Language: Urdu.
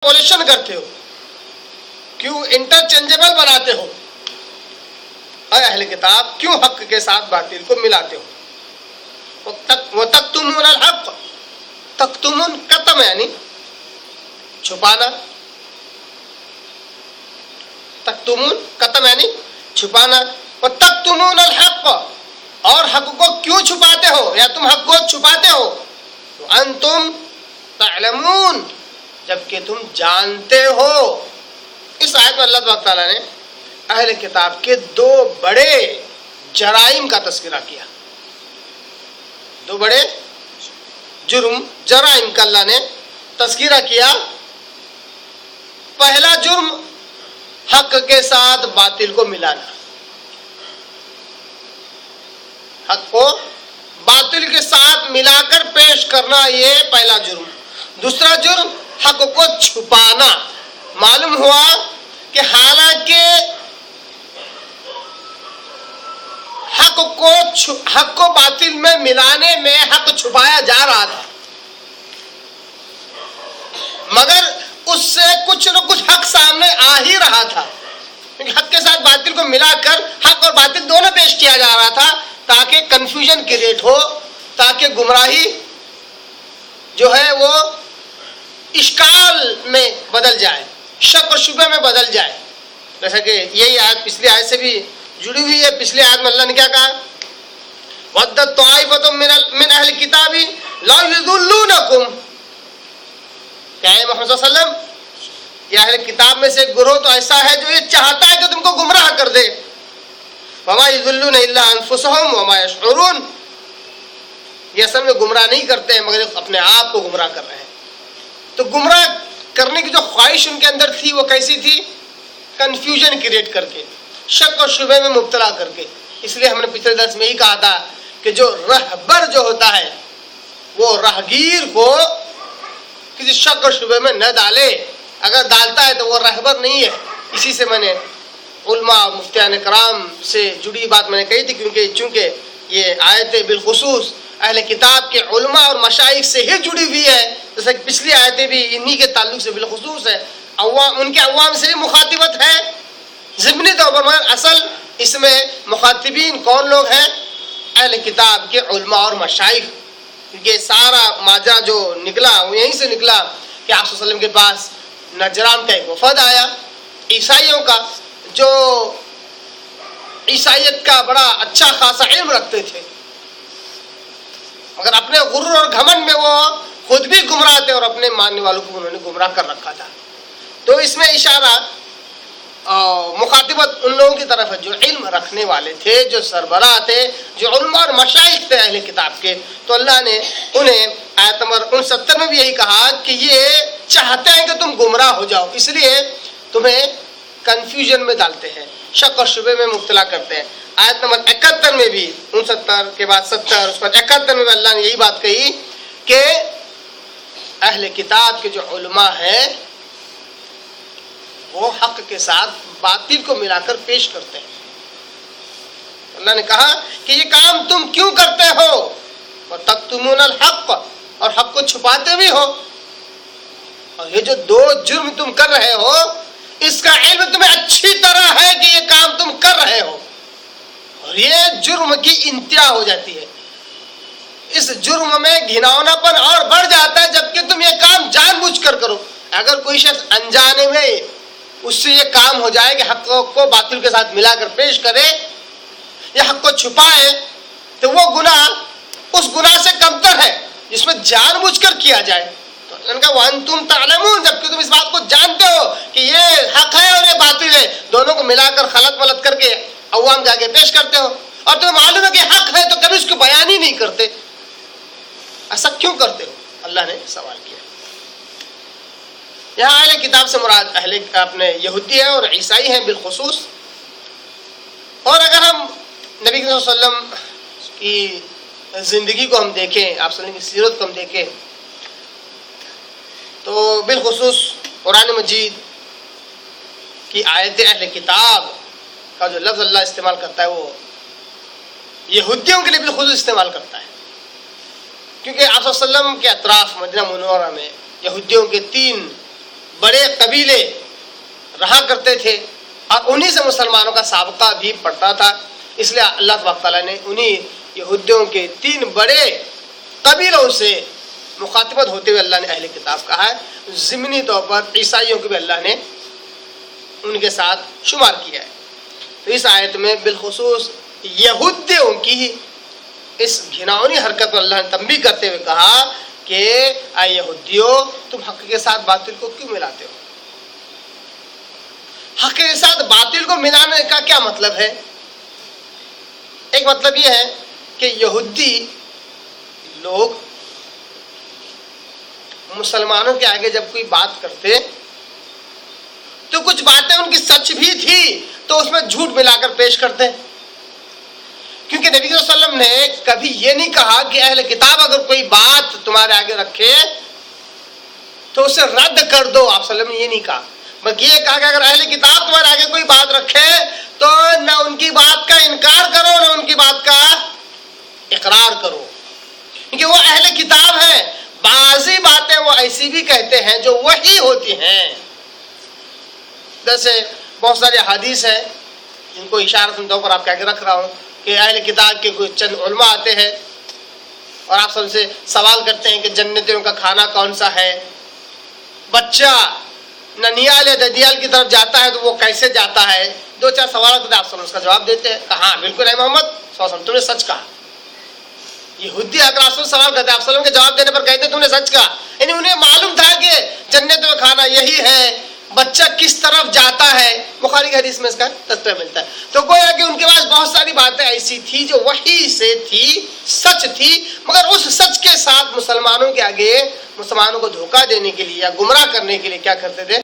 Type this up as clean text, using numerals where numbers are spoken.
پولیشن کرتے ہو؟ کیوں انٹرچینجبل بناتے ہو؟ اے اہل کتاب کیوں حق کے ساتھ باطل کو ملاتے ہو؟ وَتَكْتُمُونَ الْحَقَّ، تکتمون قتم یعنی چھپانا، تکتمون قتم یعنی چھپانا، وَتَكْتُمُونَ الْحَقَّ، اور حق کو کیوں چھپاتے ہو یا تم حق کو چھپاتے ہو؟ وَأَنْتُمْ تَعْلَمُونَ، جبکہ تم جانتے ہو۔ اس آیت میں اللہ تبارک تعالیٰ نے اہل کتاب کے دو بڑے جرائم کا تذکرہ کیا، دو بڑے جرائم کا اللہ نے تذکرہ کیا۔ پہلا جرم حق کے ساتھ باطل کو ملانا، حق کو باطل کے ساتھ ملا کر پیش کرنا، یہ پہلا جرم۔ دوسرا جرم حق کو چھپانا۔ معلوم ہوا کہ حالانکہ حق کو باطل میں ملانے میں حق چھپایا جا رہا تھا، مگر اس سے کچھ نہ کچھ حق سامنے آ ہی رہا تھا، کیونکہ حق کے ساتھ باطل کو ملا کر حق اور باطل دونوں پیش کیا جا رہا تھا تاکہ کنفیوژن کریٹ ہو، تاکہ گمراہی جو ہے وہ اشکال میں بدل جائے، شک اور شبہ میں بدل جائے۔ جیسا کہ یہی آیت پچھلی آیت سے بھی جڑی ہوئی ہے۔ پچھلی آیت میں اللہ نے کیا کہا؟ وَدَّتْ طَائِفَةٌ مِّنْ أَهْلِ الْكِتَابِ لَوْ يُضِلُّونَكُمْ، کیا ہے محمد صلی اللہ علیہ وسلم، یہ اہل کتاب میں سے گروہ تو ایسا ہے جو یہ چاہتا ہے کہ تم کو گمراہ کر دے۔ وَمَا يُضِلُّونَ إِلَّا أَنفُسَهُمْ وَمَا يَشْعُرُونَ، یہ اصل میں گمراہ نہیں کرتے ہیں مگر اپنے آپ کو گمراہ کر رہے ہیں۔ تو گمراہ کرنے کی جو خواہش ان کے اندر تھی وہ کیسی تھی؟ کنفیوژن کریٹ کر کے، شک اور شبہ میں مبتلا کر کے۔ اس لیے ہم نے پچھلے درس میں یہی کہا تھا کہ جو رہبر جو ہوتا ہے وہ راہگیر کو کسی شک اور شبہ میں نہ ڈالے، اگر ڈالتا ہے تو وہ رہبر نہیں ہے۔ اسی سے میں نے علماء مفتیان کرام سے جڑی بات میں نے کہی تھی، کیونکہ چونکہ یہ آیتیں بالخصوص اہل کتاب کے علماء اور مشائخ سے ہی جڑی ہوئی ہے، جیسا کہ پچھلی آیتیں بھی انہی کے تعلق سے بالخصوص ہے، ان کے عوام سے بھی مخاطبت ہے ضمنی طور پر، مگر اصل اس میں مخاطبین کون لوگ ہیں؟ اہل کتاب کے علماء اور مشائخ۔ یہ سارا ماجرا جو نکلا وہ یہیں سے نکلا کہ آپ صلی اللہ علیہ وسلم کے پاس نجران کا ایک وفد آیا، عیسائیوں کا، جو عیسائیت کا بڑا اچھا خاصا علم رکھتے تھے، مگر اپنے غرور اور گھمنڈ میں وہ خود بھی گمراہ تھے اور اپنے ماننے والوں کو انہوں نے گمراہ کر رکھا تھا۔ تو اس میں اشارہ مخاطبت ان لوگوں کی طرف ہے جو علم رکھنے والے تھے، جو سربراہ تھے، جو علماء اور مشائخ تھے اہل کتاب کے۔ تو اللہ نے انہیں آیت نمبر 69 میں بھی یہی کہا کہ یہ چاہتے ہیں کہ تم گمراہ ہو جاؤ، اس لیے تمہیں کنفیوژن میں ڈالتے ہیں، شک اور شبہ میں مبتلا کرتے ہیں۔ آیت نمبر 71 میں بھی 69 کے بعد 70 اس پر 71 میں بھی اللہ نے یہی بات کہی کہ اہل کتاب کے جو علماء ہیں وہ حق کے ساتھ باطل کو ملا کر پیش کرتے ہیں۔ اللہ نے کہا کہ یہ کام تم کیوں کرتے ہو؟ وَتَكْتُمُونَ الْحَقَّ، اور حق کو چھپاتے بھی ہو، اور یہ جو دو جرم تم کر رہے ہو اس کا علم تمہیں اچھی طرح ہے کہ یہ کام تم کر رہے ہو، اور یہ جرم کی انتہا ہو جاتی ہے۔ اس جرم میں گھناؤنا پن اور بڑھ جاتا ہے جبکہ تم یہ کام جان بوجھ کر کرو۔ اگر کوئی شخص انجانے میں اس سے یہ کام ہو جائے کہ حق کو باطل کے ساتھ ملا کر پیش کرے یا حق کو چھپائے تو وہ گناہ اس گناہ سے کمتر ہے جس میں جان بوجھ کر کیا جائے۔ تو اللہ نے کہا وَأَنْتُمْ تَعْلَمُونَ، جبکہ تم اس بات کو جانتے ہو کہ یہ حق ہے اور یہ باطل ہے، دونوں کو ملا کر خلط ملط کر کے عوام کے آگے پیش کرتے ہو، اور تمہیں معلوم ہے کہ حق ہے تو کبھی اس کو بیان ہی نہیں کرتے۔ ایسا کیوں کرتے ہو؟ اللہ نے سوال کیا۔ یہاں اہل کتاب سے مراد اہل اپنے یہودی ہیں اور عیسائی ہیں بالخصوص۔ اور اگر ہم نبی صلی اللہ علیہ وسلم کی زندگی کو ہم دیکھیں، آپ صلی اللہ علیہ وسلم کی سیرت کو ہم دیکھیں، تو بالخصوص قرآن مجید کی آیت اہل کتاب کا جو لفظ اللہ استعمال کرتا ہے وہ یہودیوں کے لیے بالخصوص استعمال کرتا ہے، کیونکہ آپ صلی اللہ علیہ وسلم کے اطراف مدینہ منورہ میں یہودیوں کے 3 بڑے قبیلے رہا کرتے تھے اور انہی سے مسلمانوں کا سابقہ بھی پڑتا تھا. اس لیے اللہ تبارک تعالیٰ نے انہی یہودیوں کے 3 بڑے قبیلوں سے مخاطبت ہوتے ہوئے اللہ نے اہل کتاب کہا ہے. ضمنی طور پر عیسائیوں کو بھی اللہ نے ان کے ساتھ شمار کیا ہے. تو اس آیت میں بالخصوص یہودیوں کی اس گھناؤنی حرکت پر اللہ نے تنبیہ کرتے ہوئے کہا کہ اے یہودیو تم حق کے ساتھ باطل کو کیوں ملاتے ہو؟ حق کے ساتھ باطل کو ملانے کا کیا مطلب ہے؟ ایک مطلب یہ ہے کہ یہودی لوگ مسلمانوں کے آگے جب کوئی بات کرتے تو کچھ باتیں ان کی سچ بھی تھی تو اس میں جھوٹ ملا کر پیش کرتے، کیونکہ نبی صلی اللہ علیہ وسلم نے کبھی یہ نہیں کہا کہ اہل کتاب اگر کوئی بات تمہارے آگے رکھے تو اسے رد کر دو. آپ صلی اللہ علیہ وسلم نے یہ نہیں کہا، بلکہ یہ کہا کہ اگر اہل کتاب تمہارے آگے کوئی بات رکھے تو نہ ان کی بات کا انکار کرو نہ ان کی بات کا اقرار کرو، کیونکہ وہ اہل کتاب ہیں. بعضی باتیں وہ ایسی بھی کہتے ہیں جو وہی ہوتی ہیں. جیسے بہت سارے حدیث ہیں جن کو اشارت طور پر آپ کہہ کے رکھ رہا ہوں کہ اہل کتاب کے کچھ چند علماء آتے ہیں اور آپ سب سے سوال کرتے ہیں کہ جنتیوں کا کھانا کون سا ہے. بچہ ننیال یا ددیال کی طرف جاتا ہے تو وہ کیسے جاتا ہے؟ 2-4 سوالات ہوتے ہیں، آپ سب اس کا جواب دیتے ہیں کہ ہاں بالکل ہے محمد صلی اللہ علیہ وسلم تم نے سچ کہا. یہودی اگر آپ سے سوال کرتے ہیں، آپ وسلم کے جواب دینے پر کہتے تم نے سچ کہا. یعنی انہیں معلوم تھا کہ جنت میں کھانا یہی ہے. بچہ کس طرف جاتا ہے بخاری کی حدیث میں اس کا تذکرہ ملتا ہے. تو گویا کہ ان کے پاس بہت ساری باتیں ایسی تھی جو وحی سے تھی، سچ تھی، مگر اس سچ کے ساتھ مسلمانوں کے آگے مسلمانوں کو دھوکہ دینے کے لیے یا گمراہ کرنے کے لیے کیا کرتے تھے؟